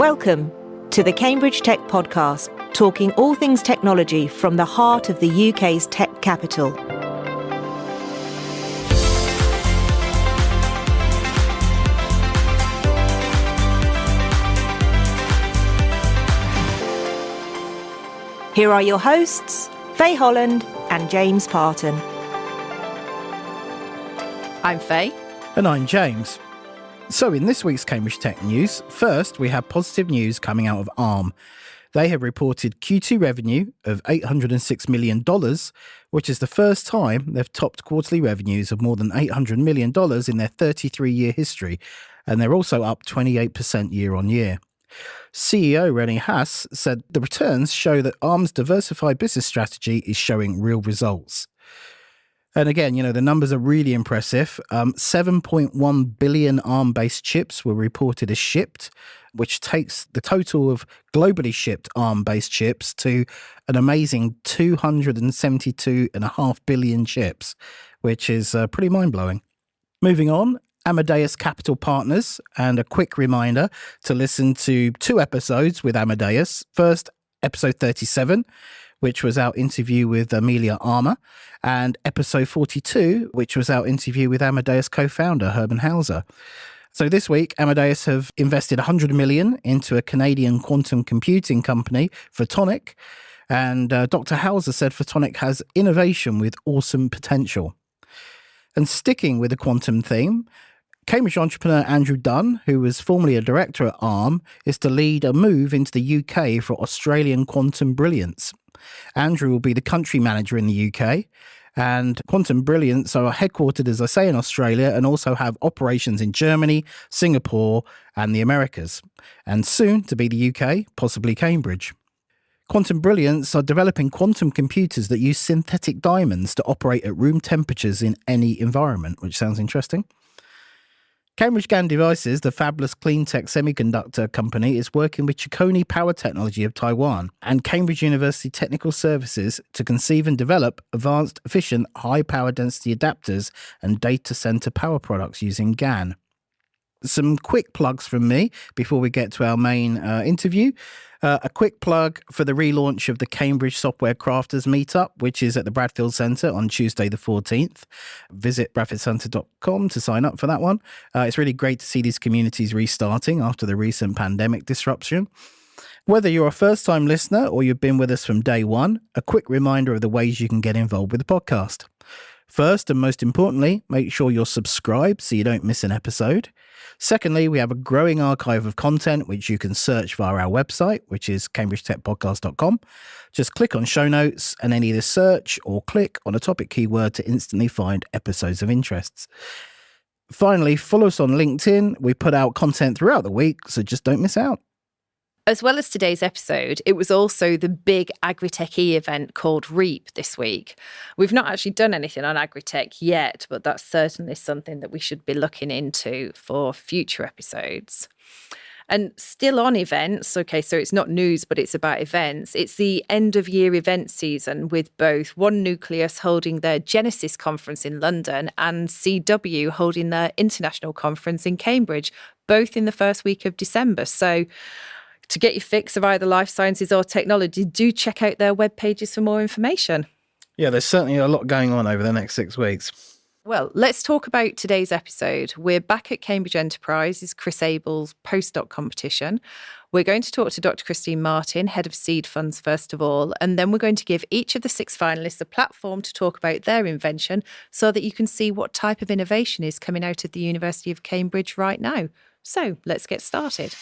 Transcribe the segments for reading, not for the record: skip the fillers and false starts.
Welcome to the Cambridge Tech Podcast, talking all things technology from the heart of the UK's tech capital. Here are your hosts, Faye Holland and James Parton. I'm Faye. And I'm James. So in this week's Cambridge Tech News, first we have positive news coming out of Arm. They have reported Q2 revenue of $806 million, which is the first time they've topped quarterly revenues of more than $800 million in their 33-year history, and they're also up 28% year on year. CEO Rene Haas said the returns show that Arm's diversified business strategy is showing real results. And again, the numbers are really impressive. 7.1 billion ARM-based chips were reported as shipped, which takes the total of globally shipped ARM-based chips to an amazing 272.5 billion chips, which is pretty mind-blowing. Moving on, Amadeus Capital Partners, and a quick reminder to listen to 2 episodes with Amadeus. First, episode 37, which was our interview with Amelia Armour, and episode 42, which was our interview with Amadeus co-founder Herman Hauser. So this week, Amadeus have invested $100 million into a Canadian quantum computing company, Photonic, and Dr. Hauser said Photonic has innovation with awesome potential. And sticking with the quantum theme, Cambridge entrepreneur Andrew Dunn, who was formerly a director at Arm, is to lead a move into the UK for Australian quantum brilliance. Andrew will be the country manager in the UK, and Quantum Brilliance are headquartered, as I say, in Australia and also have operations in Germany, Singapore and the Americas, and soon to be the UK, possibly Cambridge. Quantum Brilliance are developing quantum computers that use synthetic diamonds to operate at room temperatures in any environment, which sounds interesting. Cambridge GaN Devices, the fabulous clean tech semiconductor company, is working with Chicony Power Technology of Taiwan and Cambridge University Technical Services to conceive and develop advanced, efficient, high power density adapters and data center power products using GaN. Some quick plugs from me before we get to our main interview. A quick plug for the relaunch of the Cambridge Software Crafters Meetup, which is at the Bradfield Centre on Tuesday the 14th. Visit bradfieldcentre.com to sign up for that one. It's really great to see these communities restarting after the recent pandemic disruption. Whether you're a first-time listener or you've been with us from day one, a quick reminder of the ways you can get involved with the podcast. First, and most importantly, make sure you're subscribed so you don't miss an episode. Secondly, we have a growing archive of content which you can search via our website, which is cambridgetechpodcast.com. Just click on show notes and then either search or click on a topic keyword to instantly find episodes of interest. Finally, follow us on LinkedIn. We put out content throughout the week, so just don't miss out. As well as today's episode, it was also the big Agritech event called REAP this week. We've not actually done anything on Agritech yet, but that's certainly something that we should be looking into for future episodes. And still on events, okay, so it's not news, but it's about events. It's the end of year event season with both One Nucleus holding their Genesis conference in London and CW holding their international conference in Cambridge, both in the first week of December. So to get your fix of either life sciences or technology, do check out their web pages for more information. Yeah, there's certainly a lot going on over the next 6 weeks. Well, let's talk about today's episode. We're back at Cambridge Enterprise's Chris Abell's postdoc competition. We're going to talk to Dr. Christine Martin, head of seed funds, first of all, and then we're going to give each of the 6 finalists a platform to talk about their invention so that you can see what type of innovation is coming out of the University of Cambridge right now. So let's get started.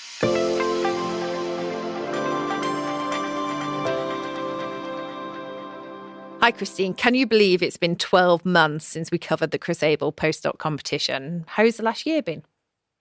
Hi, Christine. Can you believe it's been 12 months since we covered the Chris Abell postdoc competition? How's the last year been?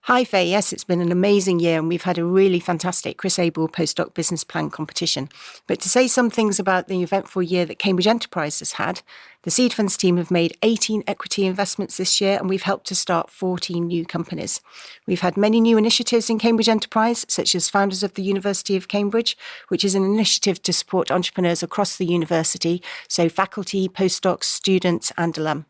Hi, Faye. Yes, it's been an amazing year and we've had a really fantastic Chris Abell postdoc business plan competition. But to say some things about the eventful year that Cambridge Enterprise has had, the Seed Funds team have made 18 equity investments this year and we've helped to start 14 new companies. We've had many new initiatives in Cambridge Enterprise, such as Founders of the University of Cambridge, which is an initiative to support entrepreneurs across the university, so faculty, postdocs, students and alum.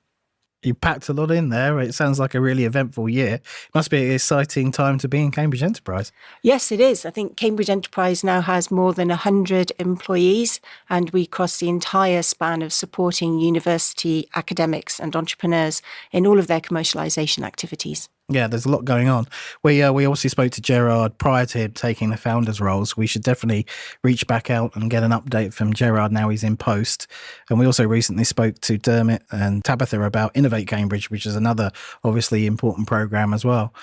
You packed a lot in there. It sounds like a really eventful year. It must be an exciting time to be in Cambridge Enterprise. Yes, it is. I think Cambridge Enterprise now has more than 100 employees, and we cross the entire span of supporting university academics and entrepreneurs in all of their commercialisation activities. Yeah, there's a lot going on. We obviously spoke to Gerard prior to him taking the founders' roles. We should definitely reach back out and get an update from Gerard now he's in post. And we also recently spoke to Dermot and Tabitha about Innovate Cambridge, which is another obviously important programme as well.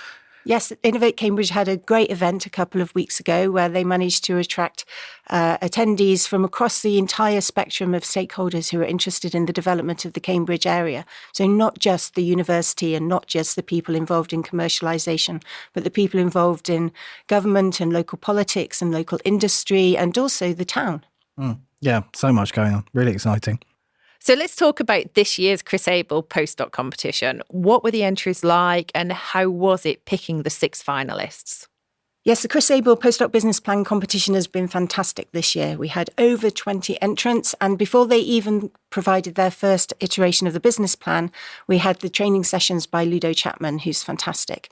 Yes, Innovate Cambridge had a great event a couple of weeks ago where they managed to attract attendees from across the entire spectrum of stakeholders who are interested in the development of the Cambridge area. So not just the university and not just the people involved in commercialisation, but the people involved in government and local politics and local industry and also the town. Yeah, so much going on. Really exciting. So let's talk about this year's Chris Abell postdoc competition. What were the entries like and how was it picking the 6 finalists? Yes, the Chris Abell postdoc business plan competition has been fantastic this year. We had over 20 entrants, and before they even provided their first iteration of the business plan, we had the training sessions by Ludo Chapman, who's fantastic.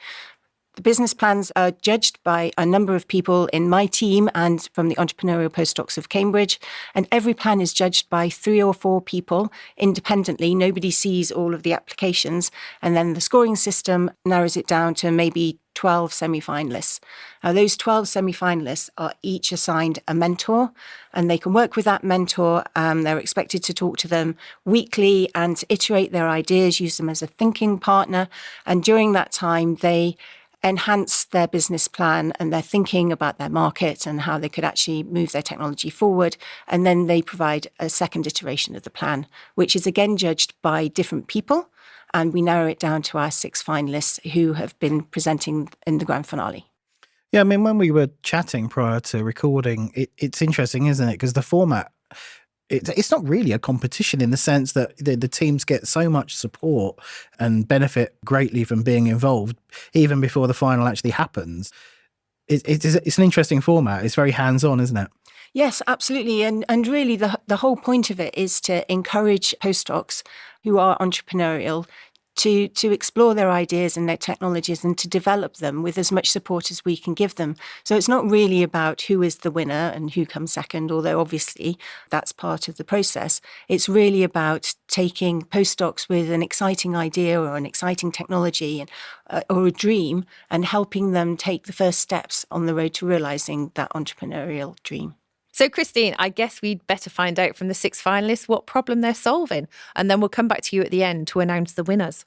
The business plans are judged by a number of people in my team and from the entrepreneurial postdocs of Cambridge. And every plan is judged by 3 or 4 people independently. Nobody sees all of the applications. And then the scoring system narrows it down to maybe 12 semi-finalists. Now, those 12 semi-finalists are each assigned a mentor, and they can work with that mentor. They're expected to talk to them weekly and iterate their ideas, use them as a thinking partner. And during that time, they enhance their business plan and their thinking about their market and how they could actually move their technology forward. And then they provide a second iteration of the plan, which is again judged by different people. And we narrow it down to our 6 finalists who have been presenting in the grand finale. Yeah, I mean, when we were chatting prior to recording, it's interesting, isn't it? Because the format, it's not really a competition in the sense that the teams get so much support and benefit greatly from being involved even before the final actually happens. It's an interesting format. It's very hands-on, isn't it? Yes, absolutely. And really the whole point of it is to encourage postdocs who are entrepreneurial to explore their ideas and their technologies and to develop them with as much support as we can give them. So it's not really about who is the winner and who comes second, although obviously that's part of the process. It's really about taking postdocs with an exciting idea or an exciting technology or a dream and helping them take the first steps on the road to realising that entrepreneurial dream. So, Christine, I guess we'd better find out from the 6 finalists what problem they're solving, and then we'll come back to you at the end to announce the winners.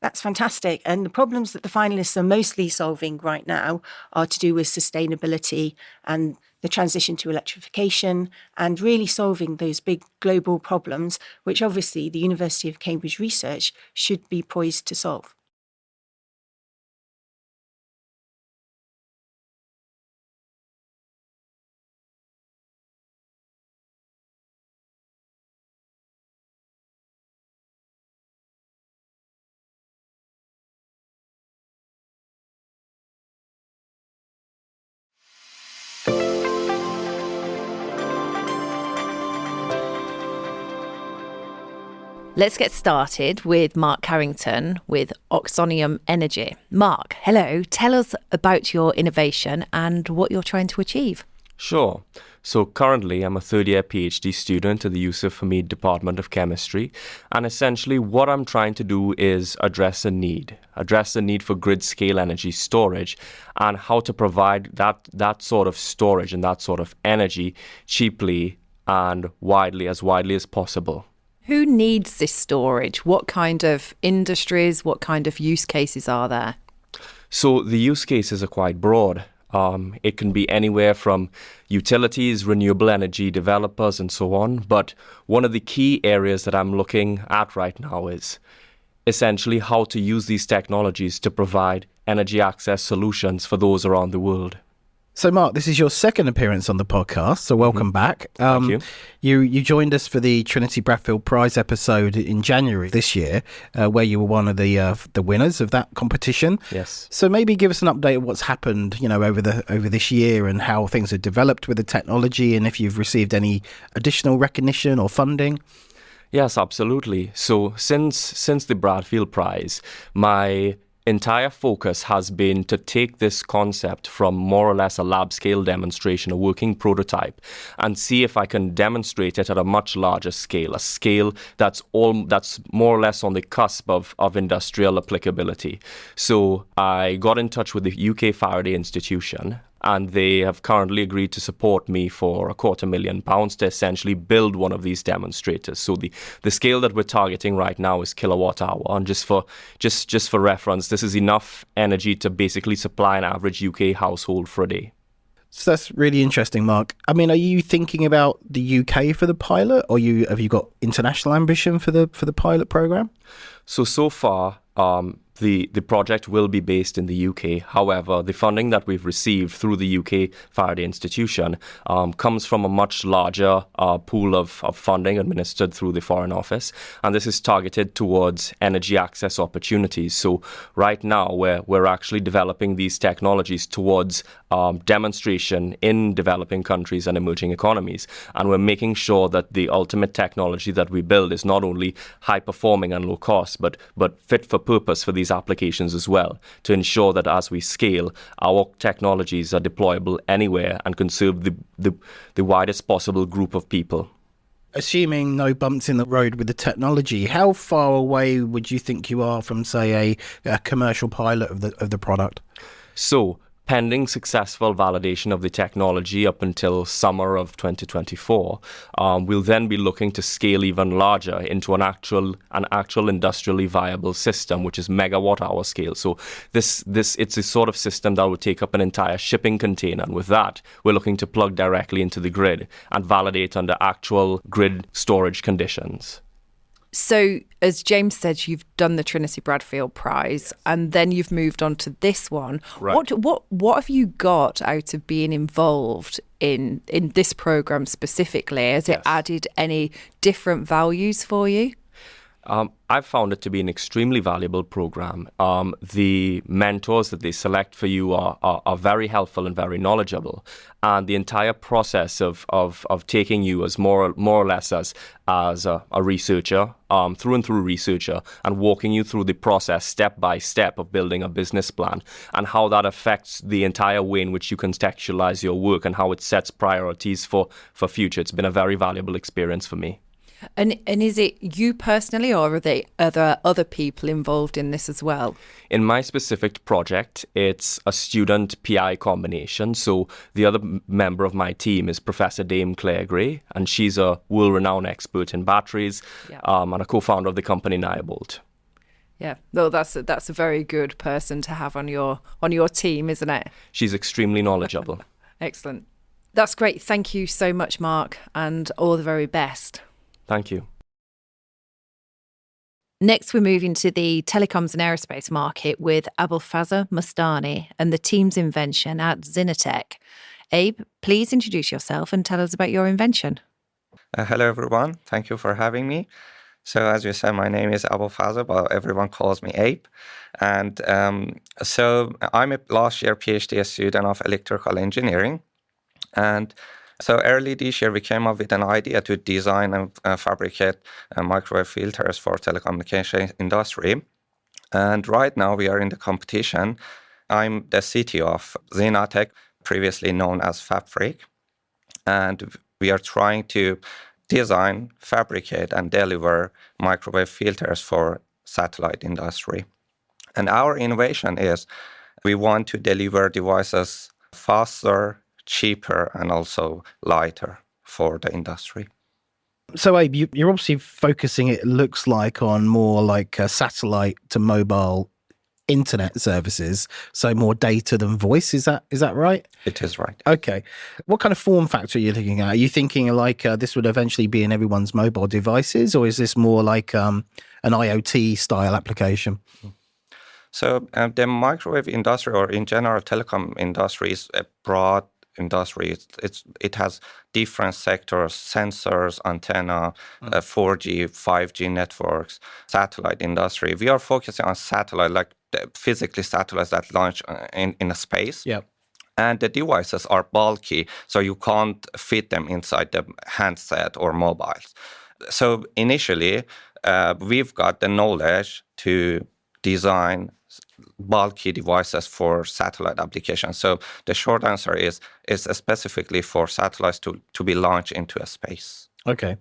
That's fantastic. And the problems that the finalists are mostly solving right now are to do with sustainability and the transition to electrification and really solving those big global problems, which obviously the University of Cambridge research should be poised to solve. Let's get started with Mark Carrington with Oxonium Energy. Mark, hello. Tell us about your innovation and what you're trying to achieve. Sure. So currently I'm a third-year PhD student at the Yusuf Hamid Department of Chemistry, and essentially what I'm trying to do is address the need for grid-scale energy storage and how to provide that sort of storage and that sort of energy cheaply and widely as possible. Who needs this storage? What kind of industries, what kind of use cases are there? So the use cases are quite broad. It can be anywhere from utilities, renewable energy developers, and so on. But one of the key areas that I'm looking at right now is essentially how to use these technologies to provide energy access solutions for those around the world. So, Mark, this is your second appearance on the podcast, so welcome back. Thank you. You joined us for the Trinity Bradfield Prize episode in January this year, where you were one of the winners of that competition. Yes. So maybe give us an update of what's happened, over this year and how things have developed with the technology, and if you've received any additional recognition or funding. Yes, absolutely. So since the Bradfield Prize, my entire focus has been to take this concept from more or less a lab scale demonstration, a working prototype, and see if I can demonstrate it at a much larger scale, a scale that's more or less on the cusp of industrial applicability. So I got in touch with the UK Faraday Institution, and they have currently agreed to support me for £250,000 to essentially build one of these demonstrators. So the scale that we're targeting right now is kilowatt hour, and just for reference, this is enough energy to basically supply an average UK household for a day. So that's really interesting, Mark. I mean, are you thinking about the UK for the pilot, or have you got international ambition for the pilot program? So far, the project will be based in the UK. However, the funding that we've received through the UK Faraday Institution comes from a much larger pool of funding administered through the Foreign Office. And this is targeted towards energy access opportunities. So right now, we're actually developing these technologies towards demonstration in developing countries and emerging economies. And we're making sure that the ultimate technology that we build is not only high performing and low cost, but fit for purpose for these applications as well, to ensure that as we scale, our technologies are deployable anywhere and can serve the widest possible group of people. Assuming no bumps in the road with the technology, how far away would you think you are from, say, a commercial pilot of the product? So, pending successful validation of the technology up until summer of 2024, we'll then be looking to scale even larger into an actual industrially viable system, which is megawatt hour scale. So it's a sort of system that would take up an entire shipping container. And with that, we're looking to plug directly into the grid and validate under actual grid storage conditions. So, as James said, you've done the Trinity Bradfield Prize, and then you've moved on to this one. Right. What have you got out of being involved in this program specifically? Has it added any different values for you? I've found it to be an extremely valuable program. The mentors that they select for you are very helpful and very knowledgeable. And the entire process of taking you as more or less as a researcher, through and through researcher, and walking you through the process step by step of building a business plan and how that affects the entire way in which you contextualize your work and how it sets priorities for future. It's been a very valuable experience for me. And is it you personally, or are there other people involved in this as well? In my specific project, it's a student PI combination. So the other member of my team is Professor Dame Claire Gray, and she's a world-renowned expert in batteries, and a co-founder of the company Nyobolt. Yeah, no, that's a very good person to have on your team, isn't it? She's extremely knowledgeable. Excellent. That's great. Thank you so much, Mark, and all the very best. Thank you. Next, we're moving to the telecoms and aerospace market with Abolfazal Mostaani and the team's invention at XinaTec. Abe, please introduce yourself and tell us about your invention. Hello, everyone. Thank you for having me. So, as you said, my name is Abolfazal, but everyone calls me Abe. And so I'm a last year PhD student of electrical engineering. And so early this year, we came up with an idea to design and fabricate microwave filters for telecommunication industry. And right now, we are in the competition. I'm the CTO of XinaTec, previously known as Fabric. And we are trying to design, fabricate, and deliver microwave filters for satellite industry. And our innovation is we want to deliver devices faster, cheaper, and also lighter for the industry. So, Abe, you're obviously focusing, it looks like, on more like satellite to mobile internet services, so more data than voice. Is that right? It is right. Okay. What kind of form factor are you looking at? Are you thinking like this would eventually be in everyone's mobile devices, or is this more like an IoT style application? So the microwave industry, or in general telecom industry, is a broad industry. It has different sectors: sensors, antenna, 4G, 5G networks, satellite industry. We are focusing on satellite, like physically satellites that launch in a space. Yeah. And the devices are bulky, so you can't fit them inside the handset or mobiles. So initially, we've got the knowledge to design bulky devices for satellite applications. So the short answer is specifically for satellites to be launched into a space. Okay.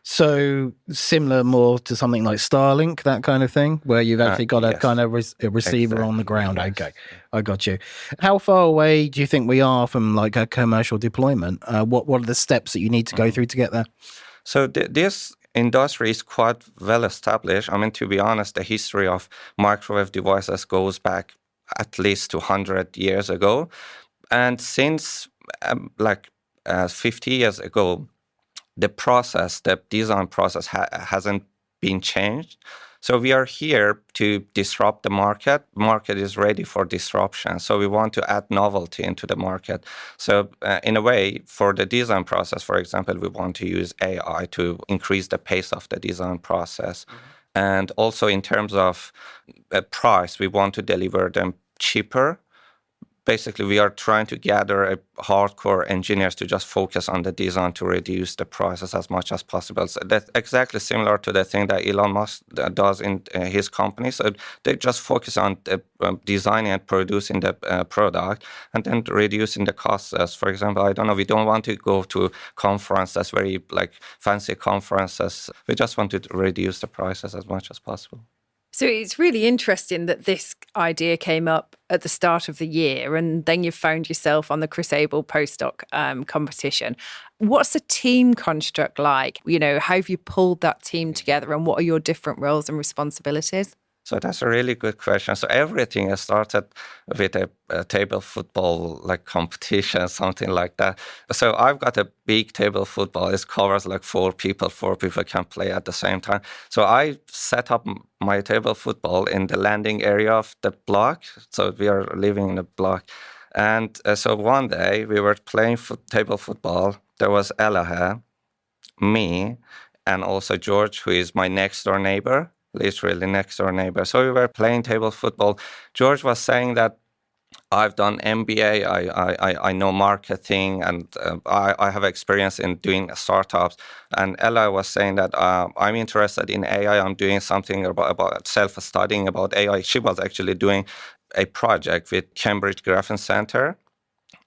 So similar more to something like Starlink, that kind of thing, where you've actually got a yes. kind of a receiver on the Exactly, ground. yes. Okay, I got you. How far away do you think we are from like a commercial deployment? What are the steps that you need to go through to get there? So this industry is quite well established. I mean, to be honest, the history of microwave devices goes back at least 200 years ago. And since 50 years ago, the design process hasn't been changed. So we are here to disrupt the market. Market is ready for disruption. So we want to add novelty into the market. So in a way, for the design process, for example, we want to use AI to increase the pace of the design process. Mm-hmm. And also in terms of price, we want to deliver them cheaper. Basically, we are trying to gather hardcore engineers to just focus on the design to reduce the prices as much as possible. So that's exactly similar to the thing that Elon Musk does in his company. So they just focus on designing and producing the product and then reducing the costs. For example, I don't know, we don't want to go to conferences, very like fancy conferences. We just want to reduce the prices as much as possible. So it's really interesting that this idea came up at the start of the year, and then you found yourself on the Chris Abell postdoc competition. What's the team construct like? You know, how have you pulled that team together, and what are your different roles and responsibilities? So that's a really good question. So everything started with a table football like competition, something like that. So I've got a big table football. It covers like four people can play at the same time. So I set up my table football in the landing area of the block. So we are living in a block. And so one day we were playing table football. There was Ella, me, and also George, who is my next door neighbor. Literally next door neighbor. So we were playing table football. George was saying that I've done MBA, I know marketing, and I have experience in doing startups. And Ella was saying that I'm interested in AI. I'm doing something about self-studying about AI. She was actually doing a project with Cambridge Graphene Center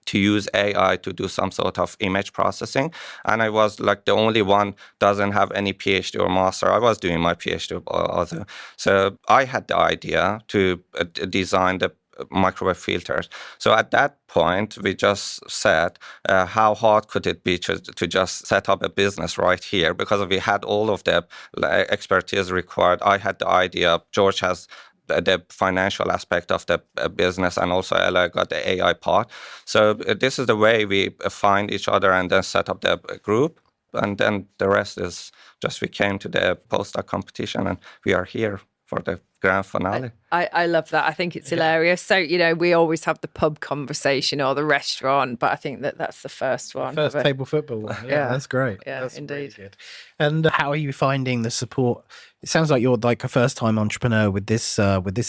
to use AI to do some sort of image processing. And I was like the only one doesn't have any PhD or master. I was doing my PhD also. So I had the idea to design the microwave filters. So at that point, we just said, how hard could it be to just set up a business right here? Because we had all of the expertise required. I had the idea. George has the financial aspect of the business, and also Ella got the AI part. So this is the way we find each other and then set up the group. And then the rest is just we came to the postdoc competition and we are here for the grand finale. I love that. I think it's hilarious. So, you know, we always have the pub conversation or the restaurant, but I think that's the first one. First table football one. Yeah, that's great. Yeah, that's indeed. Really good. And how are you finding the support? It sounds like you're like a first-time entrepreneur with this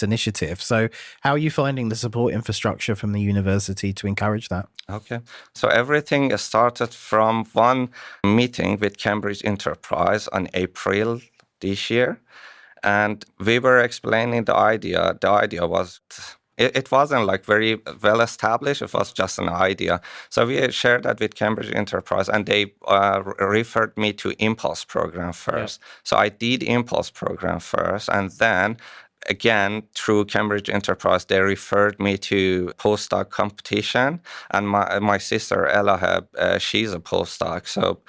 initiative. So how are you finding the support infrastructure from the university to encourage that? Okay. So everything started from one meeting with Cambridge Enterprise on April this year. And we were explaining the idea. The idea was, it wasn't like very well established. It was just an idea. So we shared that with Cambridge Enterprise, and they referred me to Impulse program first. Yeah. So I did Impulse program first, and then again, through Cambridge Enterprise, they referred me to postdoc competition. And my sister, Ella, she's a postdoc. So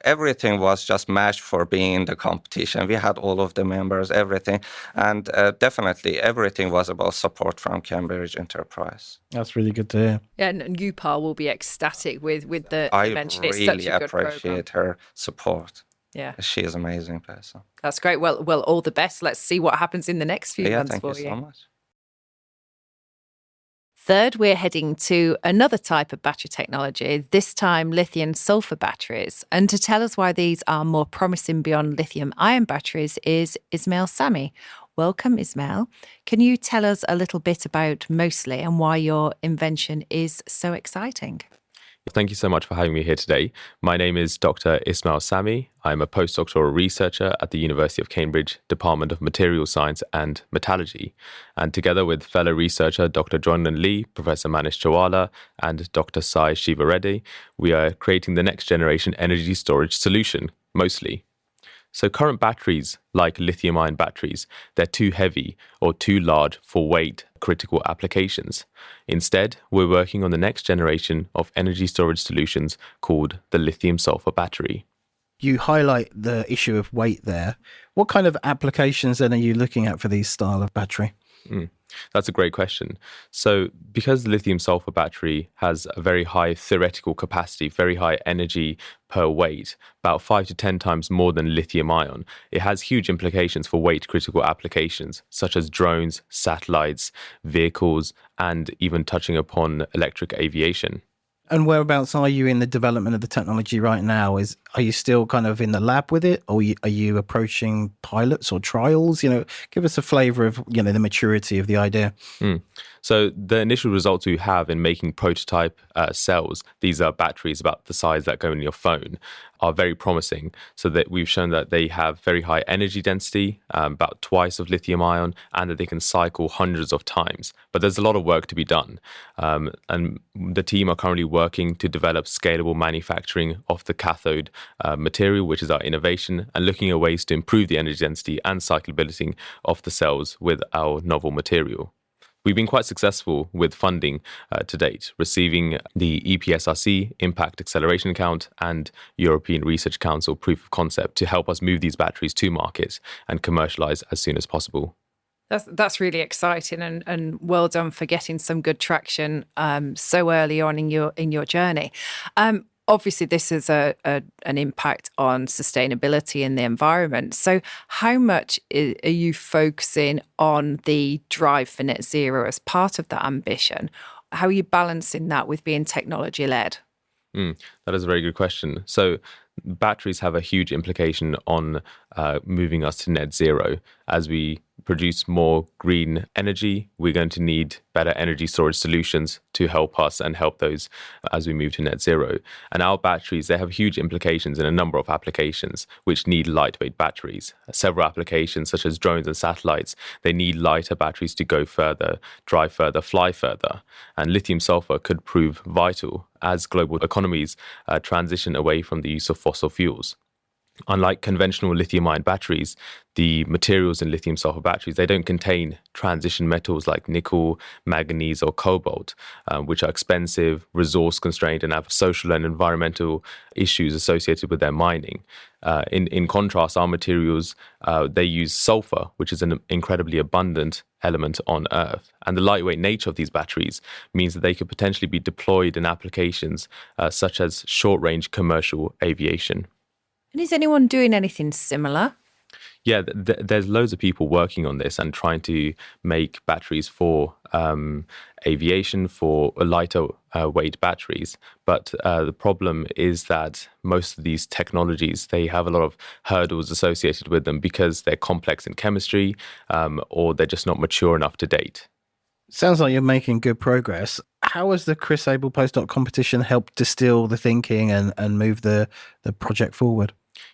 everything was just matched for being in the competition. We had all of the members, everything. And definitely everything was about support from Cambridge Enterprise. That's really good to hear. Yeah, and UPAR will be ecstatic with the mention. I really appreciate her support. Yeah, she is an amazing person. That's great. Well, all the best. Let's see what happens in the next few months for you. Thank you so much. Third, we're heading to another type of battery technology, this time lithium-sulfur batteries. And to tell us why these are more promising beyond lithium-ion batteries is Ismail Sami. Welcome, Ismail. Can you tell us a little bit about Mostli and why your invention is so exciting? Thank you so much for having me here today. My name is Dr. Ismail Sami. I'm a postdoctoral researcher at the University of Cambridge, Department of Materials Science and Metallurgy. And together with fellow researcher Dr. Jonathan Lee, Professor Manish Chawala, and Dr. Sai Shivareddy, we are creating the next generation energy storage solution, Mostli. So current batteries, like lithium-ion batteries, they're too heavy or too large for weight-critical applications. Instead, we're working on the next generation of energy storage solutions called the lithium-sulfur battery. You highlight the issue of weight there. What kind of applications then are you looking at for these style of battery? That's a great question. So because the lithium sulfur battery has a very high theoretical capacity, very high energy per weight, about 5 to 10 times more than lithium ion, it has huge implications for weight critical applications such as drones, satellites, vehicles, and even touching upon electric aviation. And whereabouts are you in the development of the technology right now? Are you still kind of in the lab with it, or are you approaching pilots or trials? Give us a flavour of the maturity of the idea. So the initial results we have in making prototype cells, these are batteries about the size that go in your phone, are very promising. So that we've shown that they have very high energy density, about twice of lithium ion, and that they can cycle hundreds of times. But there's a lot of work to be done. And the team are currently working to develop scalable manufacturing of the cathode material, which is our innovation, and looking at ways to improve the energy density and cyclability of the cells with our novel material. We've been quite successful with funding to date, receiving the EPSRC Impact Acceleration Account and European Research Council Proof of Concept to help us move these batteries to market and commercialize as soon as possible. That's really exciting, and well done for getting some good traction so early on in your journey. Obviously, this is an impact on sustainability in the environment. So how much are you focusing on the drive for net zero as part of that ambition? How are you balancing that with being technology-led? That is a very good question. So batteries have a huge implication on moving us to net zero. As we produce more green energy, we're going to need better energy storage solutions to help us and help those as we move to net zero. And our batteries, they have huge implications in a number of applications which need lightweight batteries. Several applications such as drones and satellites, they need lighter batteries to go further, drive further, fly further. And lithium sulfur could prove vital as global economies transition away from the use of fossil fuels. Unlike conventional lithium-ion batteries, the materials in lithium-sulfur batteries, they don't contain transition metals like nickel, manganese, or cobalt, which are expensive, resource-constrained, and have social and environmental issues associated with their mining. In contrast, our materials, they use sulfur, which is an incredibly abundant element on Earth. And the lightweight nature of these batteries means that they could potentially be deployed in applications such as short-range commercial aviation. And is anyone doing anything similar? Yeah, there's loads of people working on this and trying to make batteries for aviation, for lighter weight batteries. But the problem is that most of these technologies, they have a lot of hurdles associated with them because they're complex in chemistry or they're just not mature enough to date. Sounds like you're making good progress. How has the Chris Abell postdoc competition helped distill the thinking and move the project forward?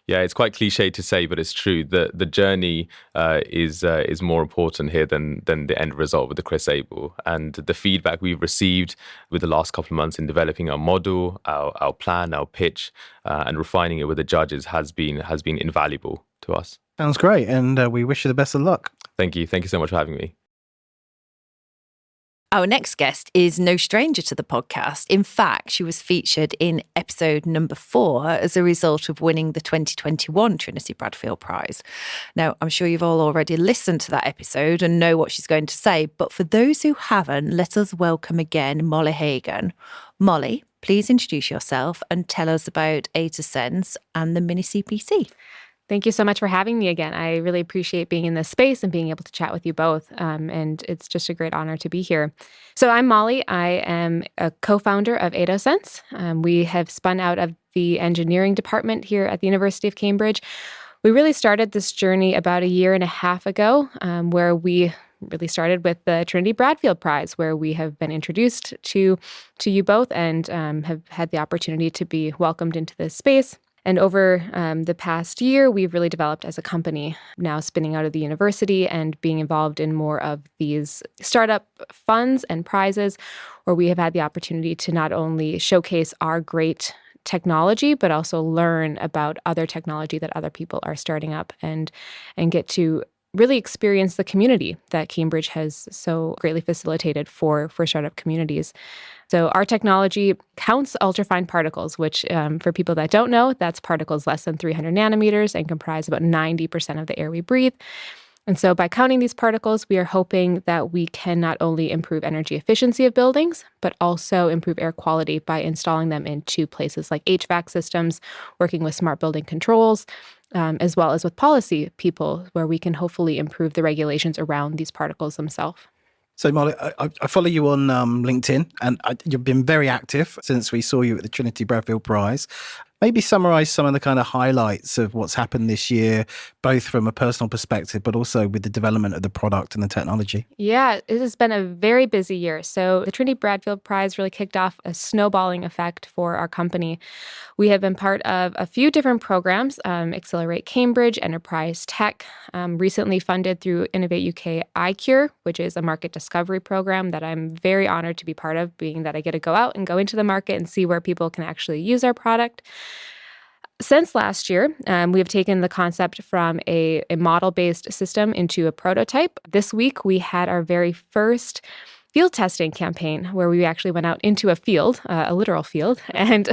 Yeah, it's quite cliche to say, but it's true. The journey is more important here than the end result with the Chris Abell. And the feedback we've received with the last couple of months in developing our model, our plan, our pitch, and refining it with the judges has been invaluable to us. Sounds great, and we wish you the best of luck. Thank you. Thank you so much for having me. Our next guest is no stranger to the podcast. In fact, she was featured in episode number 4 as a result of winning the 2021 Trinity Bradfield Prize. Now, I'm sure you've all already listened to that episode and know what she's going to say, but for those who haven't, let us welcome again Molly Haugen. Molly, please introduce yourself and tell us about Aetosense and the Mini CPC. Thank you so much for having me again. I really appreciate being in this space and being able to chat with you both. And it's just a great honor to be here. So I'm Molly. I am a co-founder of Aetosense. We have spun out of the engineering department here at the University of Cambridge. We really started this journey about a year and a half ago, where we really started with the Trinity Bradfield Prize, where we have been introduced to you both and have had the opportunity to be welcomed into this space. And over the past year, we've really developed as a company, now spinning out of the university and being involved in more of these startup funds and prizes, where we have had the opportunity to not only showcase our great technology, but also learn about other technology that other people are starting up and get to really experience the community that Cambridge has so greatly facilitated for startup communities. So our technology counts ultrafine particles, which for people that don't know, that's particles less than 300 nanometers and comprise about 90% of the air we breathe. And so by counting these particles, we are hoping that we can not only improve energy efficiency of buildings, but also improve air quality by installing them into places like HVAC systems, working with smart building controls, as well as with policy people, where we can hopefully improve the regulations around these particles themselves. So, Molly, I follow you on LinkedIn, and you've been very active since we saw you at the Trinity Bradfield Prize. Maybe summarize some of the kind of highlights of what's happened this year, both from a personal perspective, but also with the development of the product and the technology. Yeah, it has been a very busy year. So the Trinity Bradfield Prize really kicked off a snowballing effect for our company. We have been part of a few different programs, Accelerate Cambridge, Enterprise Tech, recently funded through Innovate UK iCure, which is a market discovery program that I'm very honored to be part of, being that I get to go out and go into the market and see where people can actually use our product. Since last year, we have taken the concept from a model-based system into a prototype. This week, we had our very first field testing campaign where we actually went out into a field, a literal field, and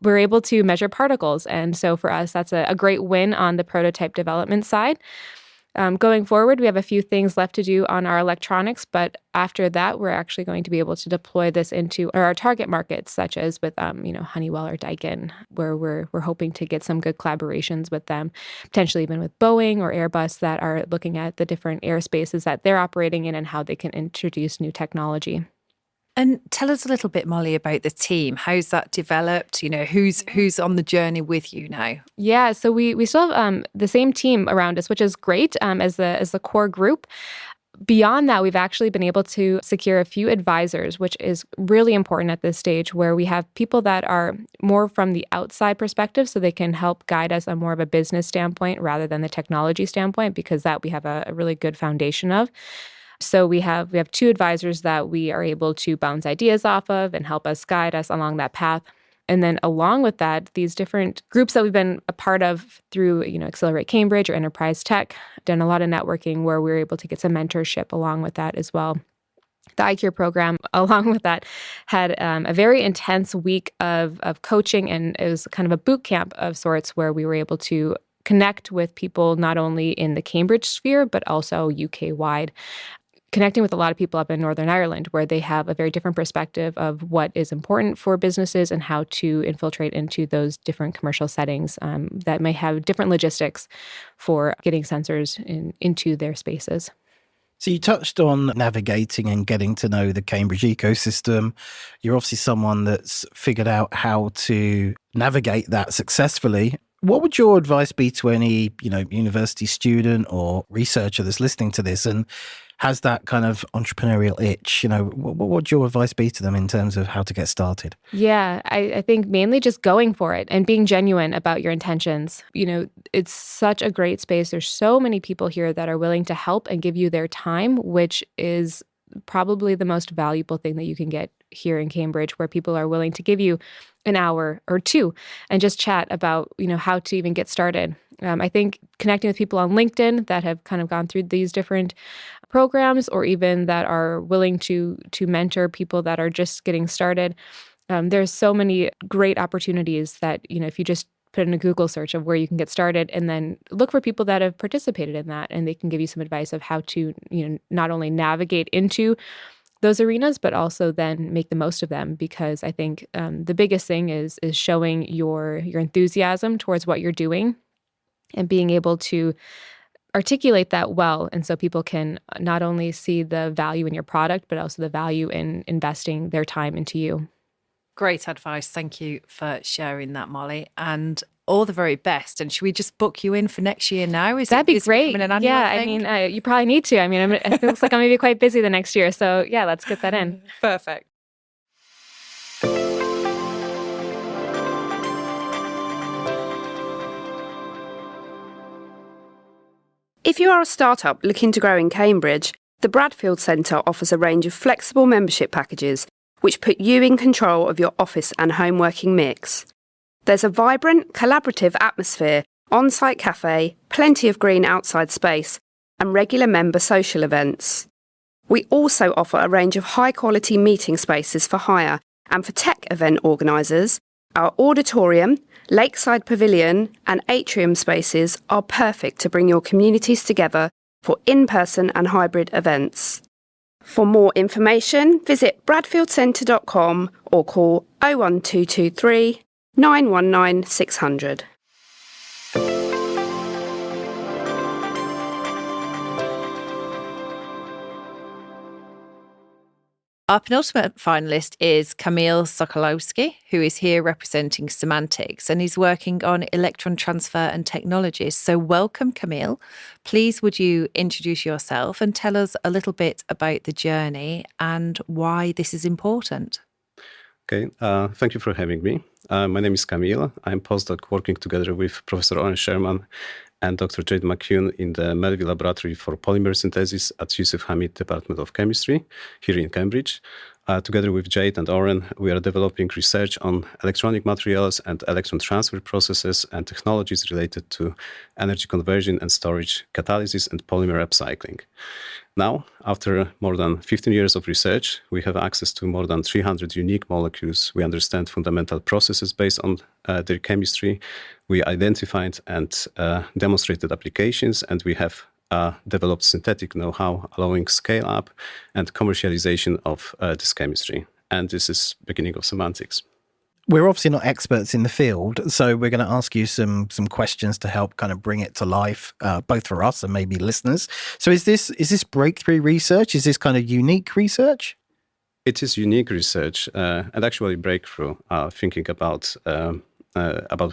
we're able to measure particles. And so for us, that's a great win on the prototype development side. Going forward, we have a few things left to do on our electronics, but after that, we're actually going to be able to deploy this into our target markets, such as with Honeywell or Daikin, where we're hoping to get some good collaborations with them, potentially even with Boeing or Airbus, that are looking at the different airspaces that they're operating in and how they can introduce new technology. And tell us a little bit, Molly, about the team. How's that developed? Who's on the journey with you now? Yeah, so we still have the same team around us, which is great as the core group. Beyond that, we've actually been able to secure a few advisors, which is really important at this stage, where we have people that are more from the outside perspective, so they can help guide us on more of a business standpoint rather than the technology standpoint, because that we have a really good foundation of. So we have two advisors that we are able to bounce ideas off of and help us guide us along that path. And then along with that, these different groups that we've been a part of through, Accelerate Cambridge or Enterprise Tech, done a lot of networking where we were able to get some mentorship along with that as well. The iCure program, along with that, had a very intense week of coaching, and it was kind of a boot camp of sorts where we were able to connect with people not only in the Cambridge sphere, but also UK-wide. Connecting with a lot of people up in Northern Ireland, where they have a very different perspective of what is important for businesses and how to infiltrate into those different commercial settings that may have different logistics for getting sensors into their spaces. So you touched on navigating and getting to know the Cambridge ecosystem. You're obviously someone that's figured out how to navigate that successfully. What would your advice be to any, university student or researcher that's listening to this and has that kind of entrepreneurial itch? What would your advice be to them in terms of how to get started? Yeah, I think mainly just going for it and being genuine about your intentions. It's such a great space. There's so many people here that are willing to help and give you their time, which is probably the most valuable thing that you can get here in Cambridge, where people are willing to give you an hour or two and just chat about, how to even get started. I think connecting with people on LinkedIn that have kind of gone through these different programs, or even that are willing to mentor people that are just getting started. There's so many great opportunities that, if you just put in a Google search of where you can get started and then look for people that have participated in that, and they can give you some advice of how to, not only navigate into those arenas, but also then make the most of them. Because I think the biggest thing is showing your enthusiasm towards what you're doing and being able to articulate that well. And so people can not only see the value in your product, but also the value in investing their time into you. Great advice. Thank you for sharing that, Molly. And all the very best. And should we just book you in for next year now? That'd be great. An annual thing? I mean, you probably need to. I mean, it looks like I'm going to be quite busy the next year. So yeah, let's get that in. Perfect. If you are a startup looking to grow in Cambridge, the Bradfield Centre offers a range of flexible membership packages which put you in control of your office and home working mix. There's a vibrant, collaborative atmosphere, on-site cafe, plenty of green outside space, and regular member social events. We also offer a range of high-quality meeting spaces for hire, and for tech event organisers, our auditorium, lakeside pavilion, and atrium spaces are perfect to bring your communities together for in-person and hybrid events. For more information, visit bradfieldcentre.com or call 01223 919 600. Our penultimate finalist is Kamil Sokolowski, who is here representing Semantics, and he's working on electron transfer and technologies. So welcome, Kamil. Please would you introduce yourself and tell us a little bit about the journey and why this is important? Okay, thank you for having me. My name is Kamil. I'm postdoc working together with Professor Owen Sherman and Dr. Jade McCune in the Melville Laboratory for Polymer Synthesis at Yusuf Hamid Department of Chemistry here in Cambridge. Together with Jade and Oren, we are developing research on electronic materials and electron transfer processes and technologies related to energy conversion and storage, catalysis, and polymer upcycling. Now, after more than 15 years of research, we have access to more than 300 unique molecules. We understand fundamental processes based on their chemistry. We identified and demonstrated applications, and we have developed synthetic know-how, allowing scale-up and commercialization of this chemistry. And this is the beginning of Semantics. We're obviously not experts in the field, so we're going to ask you some questions to help kind of bring it to life, both for us and maybe listeners. So is this breakthrough research? Is this kind of unique research? It is unique research and actually breakthrough, thinking about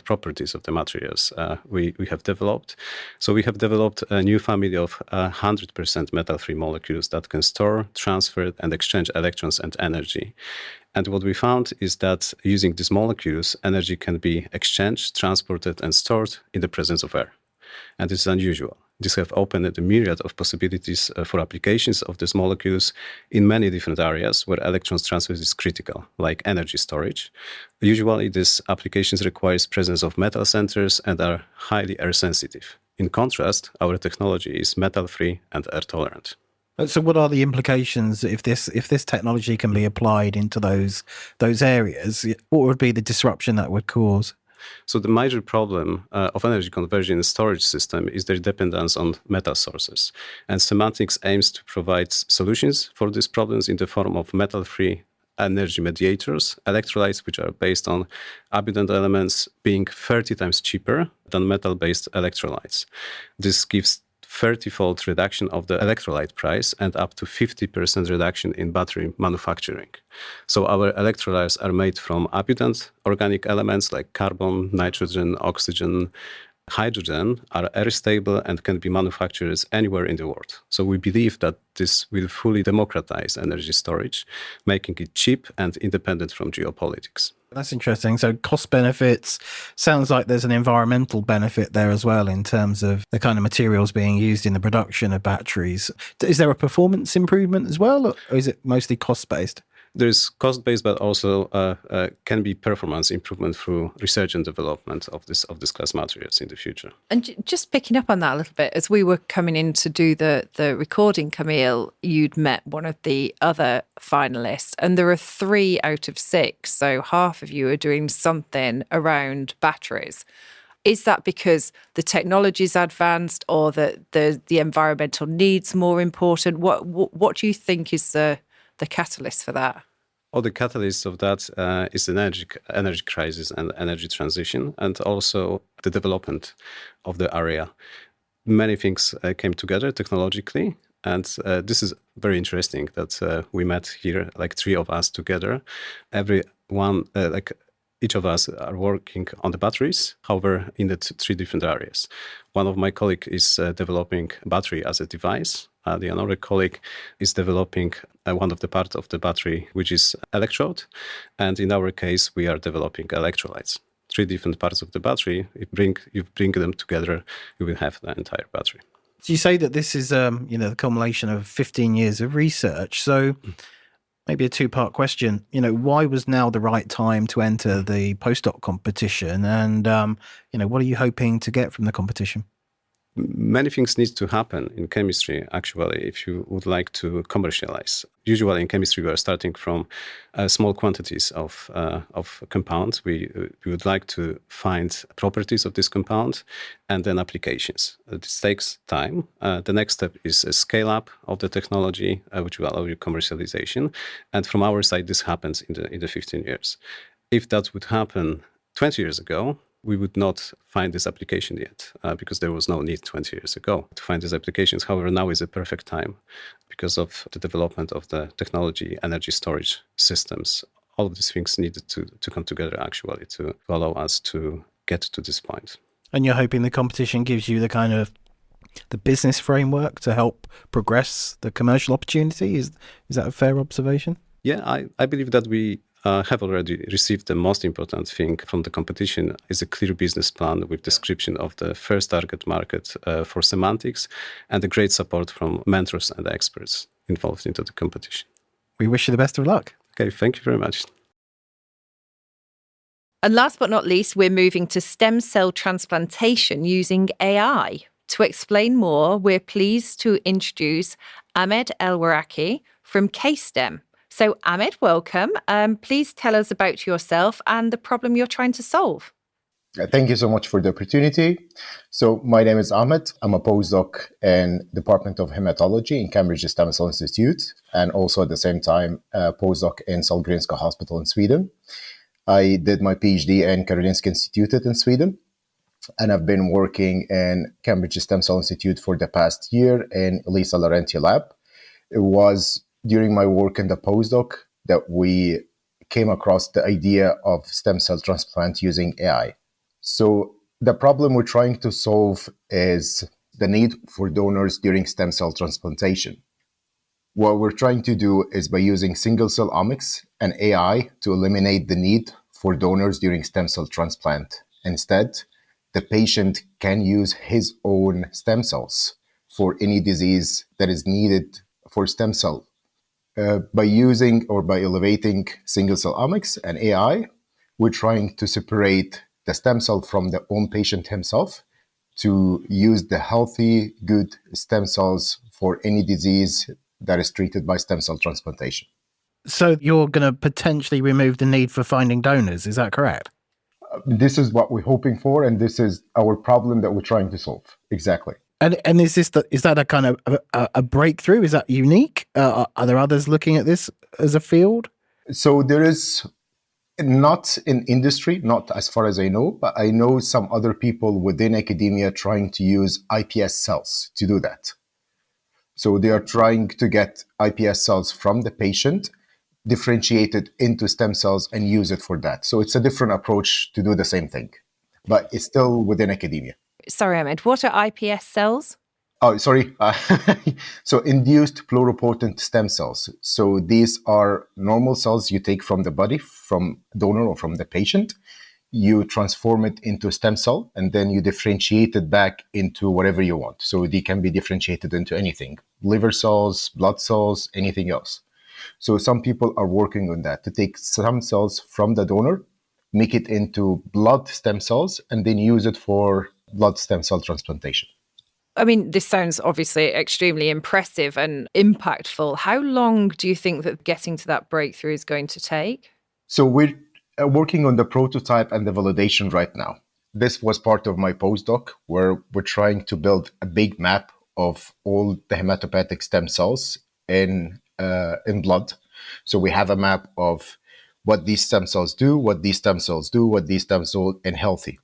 properties of the materials we have developed. So we have developed a new family of 100% metal-free molecules that can store, transfer, and exchange electrons and energy. And what we found is that using these molecules, energy can be exchanged, transported, and stored in the presence of air. And this is unusual. This have opened a myriad of possibilities for applications of these molecules in many different areas where electrons transfer is critical, like energy storage. Usually, these applications requires presence of metal centers and are highly air sensitive. In contrast, our technology is metal-free and air-tolerant. So what are the implications if this technology can be applied into those areas? What would be the disruption that would cause? So the major problem of energy conversion storage system is their dependence on metal sources. And Semantics aims to provide solutions for these problems in the form of metal-free energy mediators, electrolytes which are based on abundant elements being 30 times cheaper than metal-based electrolytes. This gives 30-fold reduction of the electrolyte price and up to 50% reduction in battery manufacturing. So our electrolytes are made from abundant organic elements like carbon, nitrogen, oxygen, hydrogen, are air stable and can be manufactured anywhere in the world. So we believe that this will fully democratize energy storage, making it cheap and independent from geopolitics. That's interesting. So cost benefits, sounds like there's an environmental benefit there as well in terms of the kind of materials being used in the production of batteries. Is there a performance improvement as well, or is it mostly cost-based? There's cost-based, but also can be performance improvement through research and development of this class materials in the future. And just picking up on that a little bit, as we were coming in to do the recording, Kamil, you'd met one of the other finalists, and there are 3 out of 6, so half of you are doing something around batteries. Is that because the technology is advanced, or that the environmental needs more important? What do you think is the catalyst for that? Well, the catalyst of that is the energy crisis and energy transition, and also the development of the area. Many things came together technologically, and this is very interesting that we met here, like 3 of us together. Every each of us are working on the batteries, however, in the three different areas. One of my colleagues is developing battery as a device. The another colleague is developing one of the parts of the battery, which is electrode. And in our case, we are developing electrolytes. Three different parts of the battery. You bring them together, you will have the entire battery. So you say that this is, the culmination of 15 years of research. So maybe a two-part question. Why was now the right time to enter the postdoc competition? And, what are you hoping to get from the competition? Many things need to happen in chemistry, actually, if you would like to commercialize. Usually in chemistry, we are starting from small quantities of compounds. We would like to find properties of this compound and then applications. This takes time. The next step is a scale-up of the technology, which will allow you commercialization. And from our side, this happens in the 15 years. If that would happen 20 years ago, we would not find this application yet because there was no need 20 years ago to find these applications. However, now is a perfect time because of the development of the technology, energy storage systems. All of these things needed to come together actually to allow us to get to this point. And you're hoping the competition gives you the business framework to help progress the commercial opportunity? Is that a fair observation? Yeah, I believe that we have already received the most important thing from the competition is a clear business plan with description of the first target market for semantics and the great support from mentors and experts involved into the competition. We wish you the best of luck. Okay, thank you very much. And last but not least, we're moving to stem cell transplantation using AI. To explain more, we're pleased to introduce Ahmed Elwaraky from KStem. So, Ahmed, welcome. Please tell us about yourself and the problem you're trying to solve. Thank you so much for the opportunity. So, my name is Ahmed. I'm a postdoc in Department of Hematology in Cambridge Stem Cell Institute, and also at the same time, a postdoc in Sahlgrenska Hospital in Sweden. I did my PhD in Karolinska Institutet in Sweden, and I've been working in Cambridge Stem Cell Institute for the past year in Elisa Laurenti lab. It was during my work in the postdoc that we came across the idea of stem cell transplant using AI. So the problem we're trying to solve is the need for donors during stem cell transplantation. What we're trying to do is by using single cell omics and AI to eliminate the need for donors during stem cell transplant. Instead, the patient can use his own stem cells for any disease that is needed for stem cell. By using or by elevating single cell omics and AI, we're trying to separate the stem cell from the own patient himself to use the healthy, good stem cells for any disease that is treated by stem cell transplantation. So you're going to potentially remove the need for finding donors, is that correct? This is what we're hoping for, and this is our problem that we're trying to solve. Exactly. And is that a kind of a breakthrough? Is that unique? Are there others looking at this as a field? So there is not in industry, not as far as I know, but I know some other people within academia trying to use iPS cells to do that. So they are trying to get iPS cells from the patient, differentiated into stem cells and use it for that. So it's a different approach to do the same thing, but it's still within academia. Sorry, Ahmed, what are iPS cells? Oh, sorry. So induced pluripotent stem cells. So these are normal cells you take from the body, from donor or from the patient. You transform it into a stem cell, and then you differentiate it back into whatever you want. So they can be differentiated into anything, liver cells, blood cells, anything else. So some people are working on that, to take some cells from the donor, make it into blood stem cells, and then use it for blood stem cell transplantation. I mean, this sounds obviously extremely impressive and impactful. How long do you think that getting to that breakthrough is going to take? So we're working on the prototype and the validation right now. This was part of my postdoc, where we're trying to build a big map of all the hematopoietic stem cells in blood. So we have a map of what these stem cells do, what these stem cells do, what these stem cells in healthy.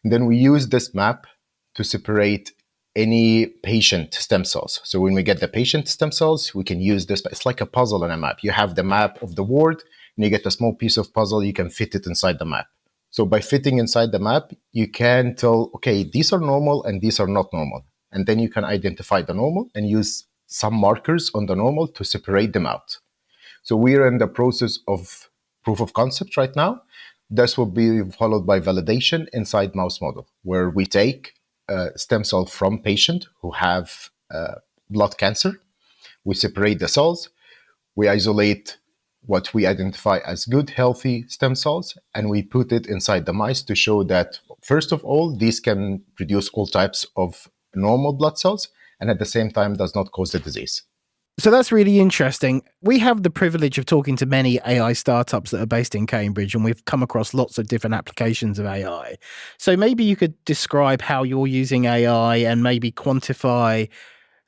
And then we use this map to separate any patient stem cells. So when we get the patient stem cells, we can use this. It's like a puzzle in a map. You have the map of the ward, and you get a small piece of puzzle, you can fit it inside the map. So by fitting inside the map, you can tell, okay, these are normal and these are not normal. And then you can identify the normal and use some markers on the normal to separate them out. So we're in the process of proof of concept right now. This will be followed by validation inside mouse model, where we take stem cell from patient who have blood cancer. We separate the cells. We isolate what we identify as good, healthy stem cells, and we put it inside the mice to show that, first of all, these can produce all types of normal blood cells, and at the same time does not cause the disease. So that's really interesting. We have the privilege of talking to many AI startups that are based in Cambridge, and we've come across lots of different applications of AI. So maybe you could describe how you're using AI and maybe quantify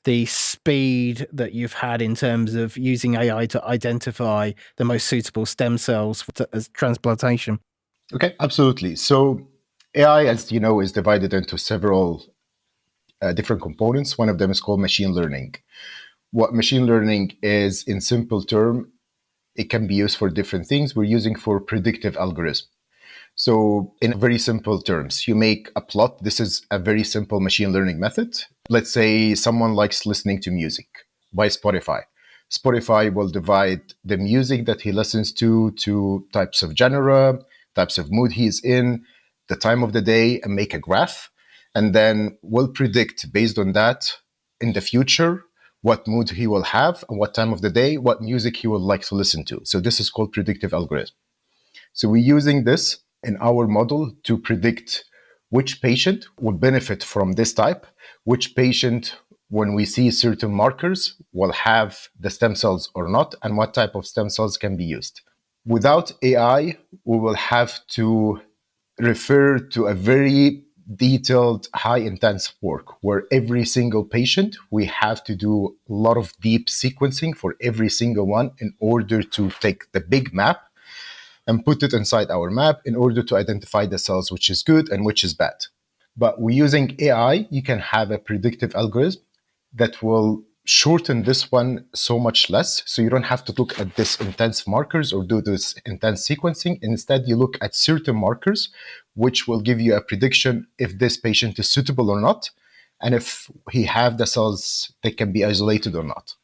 the speed that you've had in terms of using AI to identify the most suitable stem cells as transplantation. Okay, absolutely. So AI, as you know, is divided into several different components. One of them is called machine learning. What machine learning is, in simple term, it can be used for different things. We're using for predictive algorithm. So in very simple terms, you make a plot. This is a very simple machine learning method. Let's say someone likes listening to music by Spotify. Spotify will divide the music that he listens to types of genre, types of mood he's in, the time of the day, and make a graph. And then will predict based on that in the future what mood he will have and what time of the day, what music he would like to listen to. So this is called predictive algorithm. So we're using this in our model to predict which patient will benefit from this type, which patient, when we see certain markers, will have the stem cells or not, and what type of stem cells can be used. Without AI, we will have to refer to a very detailed, high intense work where every single patient, we have to do a lot of deep sequencing for every single one in order to take the big map and put it inside our map in order to identify the cells which is good and which is bad. But we're using AI, you can have a predictive algorithm that will shorten this one so much less. So you don't have to look at this intense markers or do this intense sequencing. Instead, you look at certain markers, which will give you a prediction if this patient is suitable or not, and if he have the cells that can be isolated or not.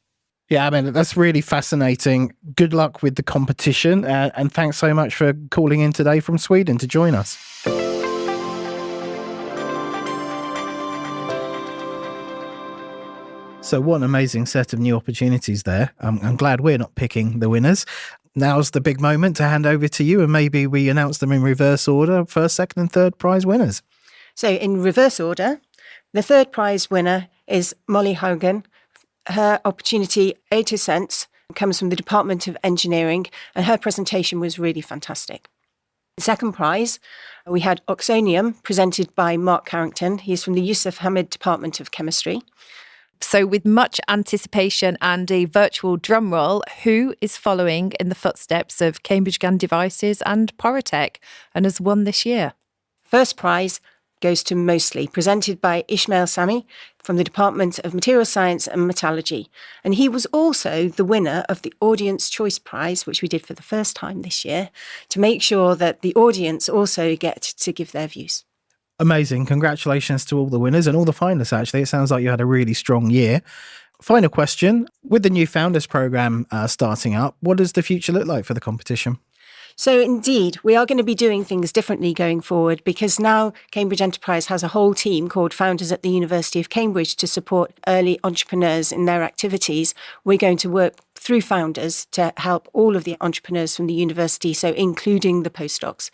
Yeah, I mean, that's really fascinating. Good luck with the competition. And thanks so much for calling in today from Sweden to join us. So what an amazing set of new opportunities there. I'm glad we're not picking the winners. Now's the big moment to hand over to you, and maybe we announce them in reverse order, first, second and third prize winners. So in reverse order, the third prize winner is Molly Haugen. Her opportunity, Aetosense, comes from the Department of Engineering, and her presentation was really fantastic. The second prize, we had Oxonium, presented by Mark Carrington. He's from the Yusuf Hamid Department of Chemistry. So with much anticipation and a virtual drum roll, who is following in the footsteps of Cambridge GaN Devices and Porotech and has won this year? First prize goes to Mostli, presented by Ismail Sami from the Department of Material Science and Metallurgy. And he was also the winner of the Audience Choice Prize, which we did for the first time this year, to make sure that the audience also get to give their views. Amazing. Congratulations to all the winners and all the finalists, actually. It sounds like you had a really strong year. Final question. With the new Founders Programme starting up, what does the future look like for the competition? So indeed, we are going to be doing things differently going forward, because now Cambridge Enterprise has a whole team called Founders at the University of Cambridge to support early entrepreneurs in their activities. We're going to work through Founders to help all of the entrepreneurs from the university, so including the postdocs.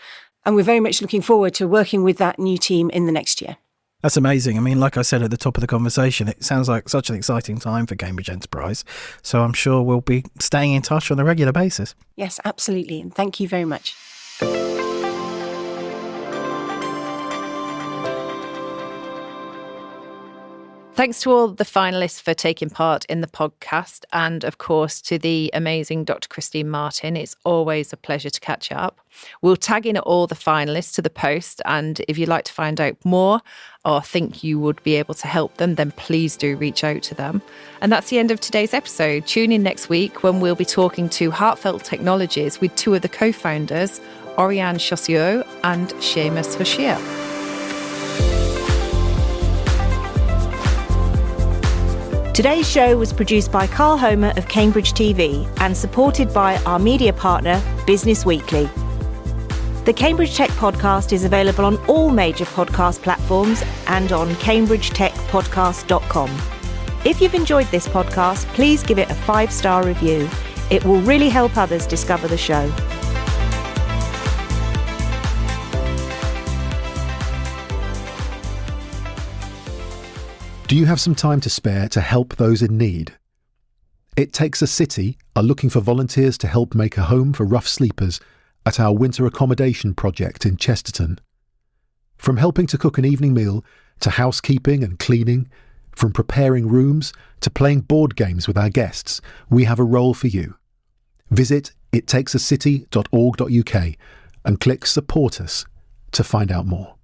And we're very much looking forward to working with that new team in the next year. That's amazing. I mean, like I said at the top of the conversation, it sounds like such an exciting time for Cambridge Enterprise. So I'm sure we'll be staying in touch on a regular basis. Yes, absolutely. And thank you very much. Thanks to all the finalists for taking part in the podcast, and of course to the amazing Dr. Christine Martin. It's always a pleasure to catch up. We'll tag in all the finalists to the post, and if you'd like to find out more or think you would be able to help them, then please do reach out to them. And that's the end of today's episode. Tune in next week when we'll be talking to Heartfelt Technologies with two of the co-founders, Oriane Chaussiot and Seamus Hoshia. Today's show was produced by Carl Homer of Cambridge TV and supported by our media partner, Business Weekly. The Cambridge Tech Podcast is available on all major podcast platforms and on cambridgetechpodcast.com. If you've enjoyed this podcast, please give it a 5-star review. It will really help others discover the show. Do you have some time to spare to help those in need? It Takes a City are looking for volunteers to help make a home for rough sleepers at our winter accommodation project in Chesterton. From helping to cook an evening meal to housekeeping and cleaning, from preparing rooms to playing board games with our guests, we have a role for you. Visit ittakesacity.org.uk and click Support Us to find out more.